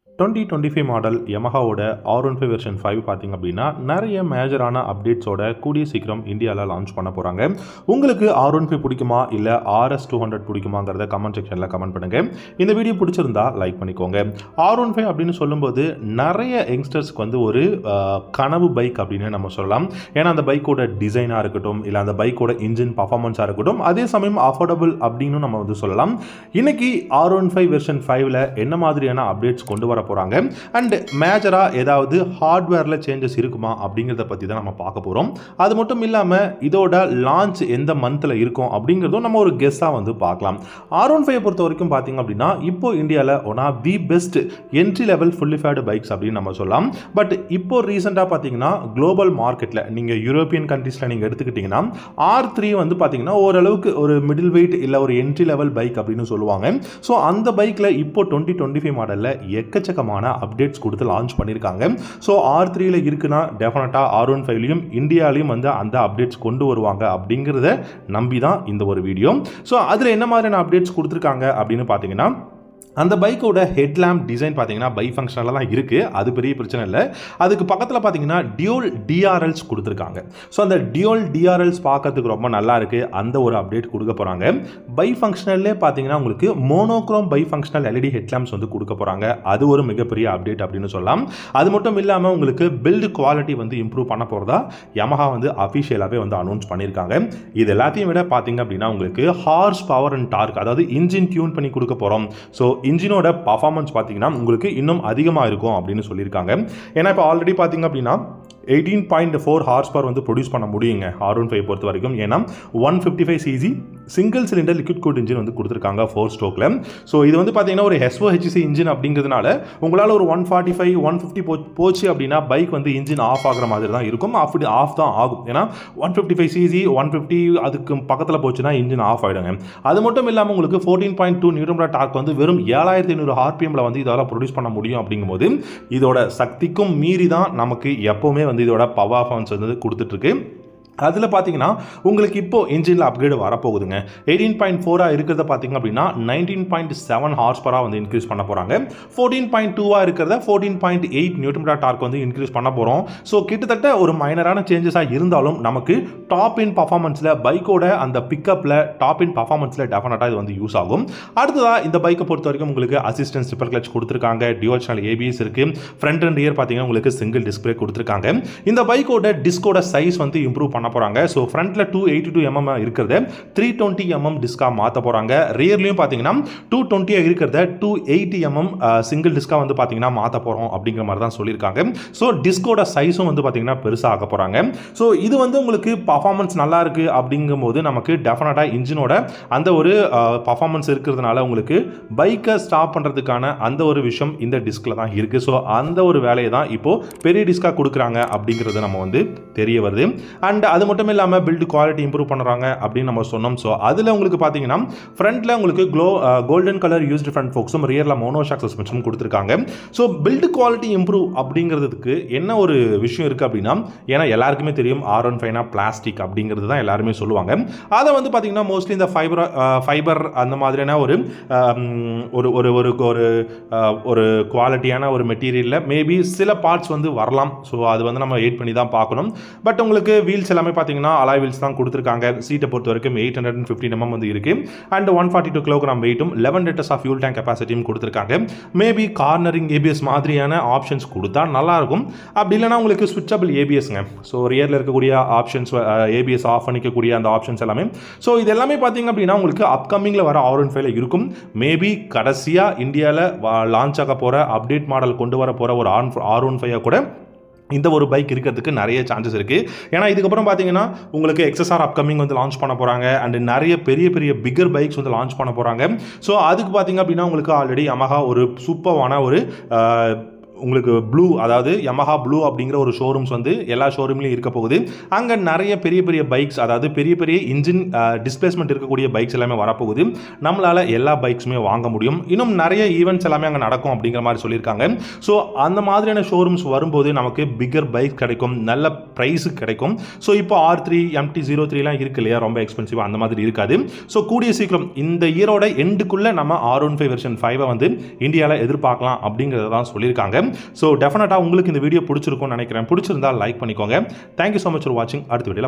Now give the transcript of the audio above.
2025 model யமஹாவோட R15 version 5 பார்த்தீங்க அப்படின்னா நிறைய மேஜரான அப்டேட்ஸோட கூடிய சீக்கிரம் இந்தியாவில் லான்ச் பண்ண போகிறாங்க. உங்களுக்கு R15 பிடிக்குமா இல்லை RS200 பிடிக்குமாங்கிறத கமெண்ட் செக்ஷனில் கமெண்ட் பண்ணுங்கள். இந்த வீடியோ பிடிச்சிருந்தா லைக் பண்ணிக்கோங்க. R15 அப்படின்னு சொல்லும்போது நிறைய யங்ஸ்டர்ஸ்க்கு வந்து ஒரு கனவு பைக் அப்படின்னு நம்ம சொல்லலாம். ஏன்னா அந்த பைக்கோட டிசைனாக இருக்கட்டும், இல்லை அந்த பைக்கோட இன்ஜின் பர்ஃபார்மன்ஸாக இருக்கட்டும், அதே சமயம் அஃபோர்டபுள் அப்படின்னு நம்ம வந்து சொல்லலாம். இன்னைக்கு R15 வெர்ஷன் 5ல் என்ன மாதிரியான அப்டேட்ஸ் கொண்டு வர போகிறாங்க அண்ட் மேஜராக ஏதாவது ஹார்ட்வேரில் சேஞ்சஸ் இருக்குமா அப்படிங்கிறத பற்றி தான் நம்ம பார்க்க போகிறோம். அது மட்டும் இல்லாமல் இதோட லான்ச் எந்த மந்தில் இருக்கும் அப்படிங்கிறதும் நம்ம ஒரு கெஸ்ஸாக வந்து பார்க்கலாம். R15 பொறுத்த வரைக்கும் பார்த்தீங்க அப்படின்னா இப்போ இந்தியாவில் one of the best entry level fully faired bikes அப்படின்னு நம்ம சொல்லலாம். பட் இப்போ ரீசெண்டாக பார்த்தீங்கன்னா குளோபல் மார்க்கெட்டில் நீங்கள் யூரோப்பியன் கண்ட்ரீஸில் நீங்கள் எடுத்துக்கிட்டிங்கன்னா R3 வந்து பார்த்தீங்கன்னா ஓரளவுக்கு ஒரு மிடில் வெயிட் இல்லை ஒரு என்ட்ரி லெவல் பைக் அப்படின்னு சொல்லுவாங்க. ஸோ அந்த பைக்கில் இப்போ 2025 மாடலில் எக்கச்சக்கமான அப்டேட்ஸ் கொடுத்து லான்ச் பண்ணியிருக்காங்க. ஸோ R3ல இருக்குன்னா டெஃபினட்டாக R15லையும் இந்தியாலையும் வந்து அந்த அப்டேட்ஸ் கொண்டு வருவாங்க அப்படிங்கிறத நம்பி தான் இந்த ஒரு வீடியோ. ஸோ அதில் என்ன மாதிரியான அப்டேட்ஸ் கொடுத்துருக்காங்க அப்படின்னு பார்த்தீங்கன்னா, அந்த பைக்கோட ஹெட்லாம்ப் டிசைன் பார்த்தீங்கன்னா பை ஃபங்க்ஷனலாக தான் இருக்குது, அது பெரிய பிரச்சனை இல்லை. அதுக்கு பக்கத்தில் பார்த்தீங்கன்னா டியூல் DRLs கொடுத்துருக்காங்க. ஸோ அந்த டியூல் DRLs பார்க்கறதுக்கு ரொம்ப நல்லா இருக்குது. அந்த ஒரு அப்டேட் கொடுக்க போகிறாங்க. பை ஃபங்க்ஷனல்லே பார்த்தீங்கன்னா உங்களுக்கு monochrome by functional LED headlamps வந்து கொடுக்க போகிறாங்க. அது ஒரு மிகப்பெரிய அப்டேட் அப்படின்னு சொல்லலாம். அது மட்டும் இல்லாமல் உங்களுக்கு பில்டு குவாலிட்டி வந்து இம்ப்ரூவ் பண்ண போகிறதா யமஹா வந்து அஃபிஷியலாகவே வந்து அனௌன்ஸ் பண்ணியிருக்காங்க. இது எல்லாத்தையும் விட பார்த்தீங்க அப்படின்னா உங்களுக்கு ஹார்ஸ் பவர் அண்ட் டார்க், அதாவது இன்ஜின் டியூன் பண்ணி கொடுக்க போகிறோம். ஸோ இன்ஜினோட பர்ஃபார்மன்ஸ் பார்த்தீங்கன்னா உங்களுக்கு இன்னும் அதிகமாக இருக்கும் அப்படின்னு சொல்லியிருக்காங்க. ஏன்னா இப்போ ஆல்ரெடி பார்த்தீங்க அப்படின்னா 18.4 ஹார்ஸ் பவர் வந்து ப்ரொடியூஸ் பண்ண முடியுங்க R15 பொறுத்த வரைக்கும். ஏன்னா 155 cc single cylinder liquid cooled engine வந்து கொடுத்துருக்காங்க 4 ஸ்ட்ரோக்கில். ஸோ இது வந்து பார்த்தீங்கன்னா ஒரு SOHC இன்ஜின் அப்படிங்கிறதுனால உங்களால் ஒரு 145 150 போச்சு அப்படின்னா பைக் வந்து இன்ஜின் ஆஃப் ஆகிற மாதிரி தான் இருக்கும். அப்படி ஆஃப் தான் ஆகும். ஏன்னா 155 cc 150 அதுக்கு பக்கத்தில் போச்சுன்னா இன்ஜின் ஆஃப் ஆகிடுங்க. அது மட்டும் இல்லாமல் உங்களுக்கு 14.2 நியூட்டன் டார்க் வந்து வெறும் 7500 RPMல வந்து இதால் ப்ரொடியூஸ் பண்ண முடியும். அப்படிங்கும்போது இதோட சக்திக்கும் மீறி தான் நமக்கு எப்போவுமே வந்து இதோட பர்ஃபார்மன்ஸ் வந்து கொடுத்துட்ருக்கு. அதில் பார்த்தீங்கன்னா உங்களுக்கு இப்போ இன்ஜினில் அப்கிரேடு வரப்போகுதுங்க. 18.4 இருக்கிறத பார்த்தீங்க அப்படின்னா 19.7 ஹார்ஸ் பவராக வந்து இன்க்ரீஸ் பண்ண போகிறாங்க. 14.2 இருக்கிறத 14.8 நியூட்டன் டார்க் வந்து இன்க்ரீஸ் பண்ண போகிறோம். ஸோ கிட்டத்தட்ட ஒரு மைனரான சேஞ்சஸாக இருந்தாலும் நமக்கு டாப் இன் பர்ஃபார்மன்ஸில் பைக்கோட அந்த பிக்கப்பில் டாப் இன் பர்ஃபார்மன்ஸில் டெஃபினட்டாக இது வந்து யூஸ் ஆகும். அடுத்ததாக இந்த பைக்கை பொறுத்த வரைக்கும் உங்களுக்கு அசிஸ்டன்ஸ் ட்ரிப்பர் கிளட்ச் கொடுத்துருக்காங்க, டியூவல் சேனல் ABS இருக்குது, ஃப்ரண்ட் அண்ட் ரியர் பார்த்தீங்கன்னா உங்களுக்கு சிங்கிள் டிஸ்பிளே கொடுத்துருக்காங்க. இந்த பைக்கோட டிஸ்கோட சைஸ் வந்து இம்ப்ரூவ் பண்ண போறாங்க. சோ ஃப்ரண்ட்ல 282 mm இருக்கிறத 320 mm டிஸ்கா மாத்த போறாங்க. ரியர்லயும் பாத்தீங்கன்னா 220 இருக்கிறத 280 mm சிங்கிள் டிஸ்கா வந்து பாத்தீங்கன்னா மாத்த போறோம் அப்படிங்கிற மாதிரி தான் சொல்லியிருக்காங்க. சோ டிஸ்கோட சைஸும் வந்து பாத்தீங்கன்னா பெருசா ஆக்க போறாங்க. சோ இது வந்து உங்களுக்கு பர்ஃபார்மன்ஸ் நல்லா இருக்கு அப்படிங்கும்போது நமக்கு டெஃபினட்டா இன்ஜினோட அந்த ஒரு பர்ஃபார்மன்ஸ் இருக்கிறதுனால உங்களுக்கு பைக்கை ஸ்டாப் பண்றதுக்கான அந்த ஒரு விஷயம் இந்த டிஸ்க்ல தான் இருக்கு. சோ அந்த ஒரு வேலையை தான் இப்போ பெரிய டிஸ்கா கொடுக்குறாங்க அப்படிங்கிறது நம்ம வந்து தெரிய வருது. அண்ட் அது மட்டும் இல்லாமல் பில்டு குவாலிட்டி இம்ப்ரூவ் பண்ணுறாங்க அப்படின்னு நம்ம சொன்னோம். ஸோ அதில் உங்களுக்கு பார்த்தீங்கன்னா ஃப்ரண்ட்டில் உங்களுக்கு கோல்டன் கலர் யூஸ்டு ஃப்ரண்ட் ஃபோக்ஸும் ரியரில் மோனோஷாக் சஸ்பென்ஷனும் கொடுத்துருக்காங்க. ஸோ பில்டு குவாலிட்டி இம்ப்ரூவ் அப்படிங்கிறதுக்கு என்ன ஒரு விஷயம் இருக்குது அப்படின்னா, ஏன்னா எல்லாருக்குமே தெரியும் R15 பிளாஸ்டிக் அப்படிங்கிறது தான் எல்லாருமே சொல்லுவாங்க. அதை வந்து பார்த்தீங்கன்னா மோஸ்ட்லி இந்த ஃபைபர் அந்த மாதிரியான ஒரு குவாலிட்டியான ஒரு மெட்டீரியலில் மேபி சில பார்ட்ஸ் வந்து வரலாம். ஸோ அது வந்து நம்ம வெயிட் பண்ணி தான் பார்க்கணும். பட் உங்களுக்கு வீல்ஸ் எல்லாமே பார்த்தீங்கன்னா அலாய் வீல்ஸ் தான் கொடுத்துருக்காங்க. சீட்டை பொறுத்த வரைக்கும் 815 mm வந்து இருக்கு. அண்ட் 142 kg வெயிட்டும் 11 லிட்டர்ஸ் ஆஃப் ஃபியூல் டேங்க் கெப்பாசிட்டியும் கொடுத்துருக்காங்க. மேபி கார்னரிங் ABS மாதிரியான ஆப்ஷன்ஸ் கொடுத்தா நல்லா இருக்கும். அப்படி இல்லைனா உங்களுக்கு ஸ்விட்சபிள் ABSங்க. ஸோ ரியரில் இருக்கக்கூடிய ஆப்ஷன்ஸ் ABS ஆஃப் பண்ணிக்கக்கூடிய அந்த ஆப்ஷன்ஸ் எல்லாமே. ஸோ இது எல்லாமே பார்த்தீங்க அப்படின்னா உங்களுக்கு அப்கமிங்கில் வர R15 இருக்கும். மேபி கடைசியாக இந்தியாவில் லான்ச் ஆக போகிற அப்டேட் மாடல் கொண்டு வர போகிற ஒரு R15 கூட இந்த ஒரு பைக் இருக்கிறதுக்கு நிறைய சான்சஸ் இருக்குது. ஏன்னா இதுக்கப்புறம் பார்த்தீங்கன்னா உங்களுக்கு XSR அப்கமிங் வந்து லான்ச் பண்ண போகிறாங்க. அண்ட் நிறைய பெரிய பெரிய பிக்கர் பைக்ஸ் வந்து லான்ச் பண்ண போகிறாங்க. ஸோ அதுக்கு பார்த்தீங்க அப்படின்னா உங்களுக்கு ஆல்ரெடி யமஹா ஒரு சூப்பரான உங்களுக்கு ப்ளூ, அதாவது Yamaha ப்ளூ அப்படிங்கிற ஒரு ஷோரூம்ஸ் வந்து எல்லா ஷோரூம்லையும் இருக்க போகுது. அங்கே நிறைய பெரிய பெரிய பைக்ஸ், அதாவது பெரிய பெரிய இன்ஜின் டிஸ்பிளேஸ்மெண்ட் இருக்கக்கூடிய பைக்ஸ் எல்லாமே வரப்போகுது. நம்மளால் எல்லா பைக்ஸுமே வாங்க முடியும். இன்னும் நிறைய ஈவெண்ட்ஸ் எல்லாமே அங்கே நடக்கும் அப்படிங்கிற மாதிரி சொல்லியிருக்காங்க. ஸோ அந்த மாதிரியான ஷோரூம்ஸ் வரும்போது நமக்கு பிக்கர் பைக் கிடைக்கும், நல்ல ப்ரைஸு கிடைக்கும். ஸோ இப்போ R3 MT-03 இருக்கு இல்லையா, ரொம்ப எக்ஸ்பென்சிவ், அந்த மாதிரி இருக்காது. ஸோ கூடிய சீக்கிரம் இந்த இயரோட எண்டுக்குள்ளே நம்ம R15 வெர்ஷன் 5 வந்து இந்தியாவில் எதிர்பார்க்கலாம் அப்படிங்கிறத தான் சொல்லியிருக்காங்க. ஸோ டெஃபினட்டாக உங்களுக்கு இந்த வீடியோ பிடிச்சிருக்கும்னு நினைக்கிறேன். பிடிச்சிருந்தால் லைக் பண்ணிக்கோங்க. தேங்க்யூ ஸோ மச் ஃபார் வாட்சிங். அடுத்த வீடியோவில்